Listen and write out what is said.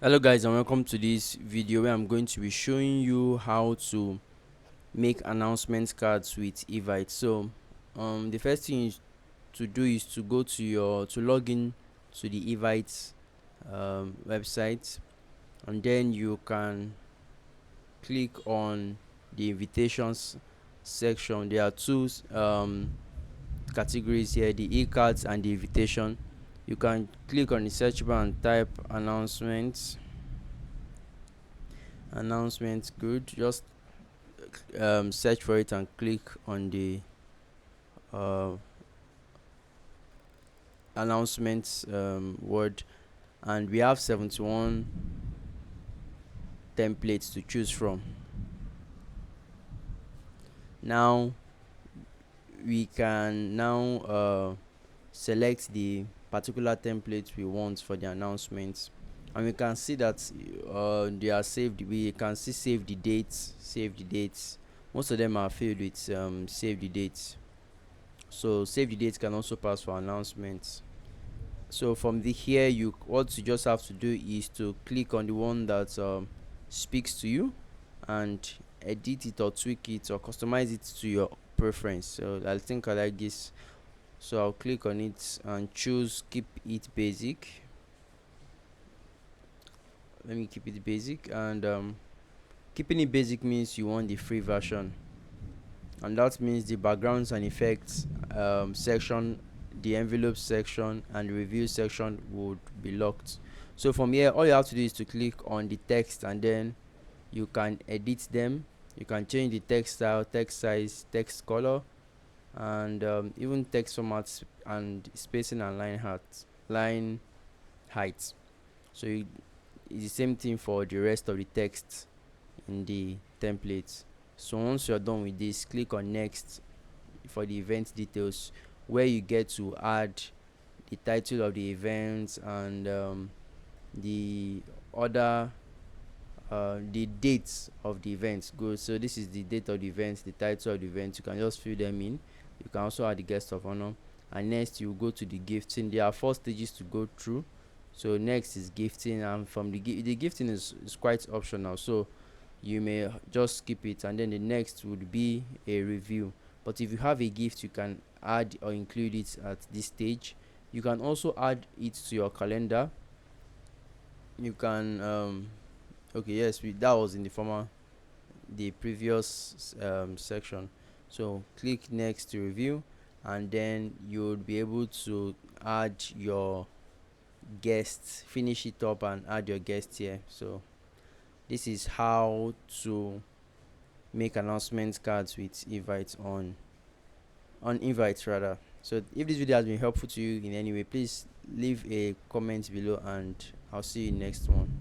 Hello guys, and welcome to this video where I'm going to be showing you how to make announcement cards with Evite. So the first thing to do is to go to log in to the Evite website, and then you can click on the invitations section. There are two categories here, the e-cards and the invitation. You can click on the search bar and type announcements. Good, just search for it and click on the uh, announcements word, and we have 71 templates to choose from. Now we can select the particular template we want for the announcements, and we can see that they are saved. We can see save the dates. Most of them are filled with save the dates. So save the dates can also pass for announcements. So from the here, what you just have to do is to click on the one that speaks to you, and edit it or tweak it or customize it to your preference. So I think I like this, so I'll click on it and choose keep it basic. Let me keep it basic, and keeping it basic means you want the free version, and that means the backgrounds and effects section, the envelope section, and the review section would be locked. So from here, all you have to do is to click on the text, and then you can edit them. You can change the text style, text size, text color, and even text formats and spacing and line height. So it's the same thing for the rest of the text in the template. So once you're done with this, click on next for the event details, where you get to add the title of the event, and the other the dates of the event. Good. So this is the date of the event, the title of the event. You can just fill them in. You can also add the guest of honor, and next you go to the gifting. There are 4 stages to go through. So next is gifting, and from the gifting is quite optional, so you may just skip it, and then the next would be a review. But if you have a gift, you can add or include it at this stage. You can also add it to your calendar. You can okay, yes, that was in the previous section. So click next to review, and then you'll be able to add your guests, finish it up and add your guest here. So this is how to make announcement cards with Evite on Evite rather. So if this video has been helpful to you in any way, please leave a comment below, and I'll see you next one.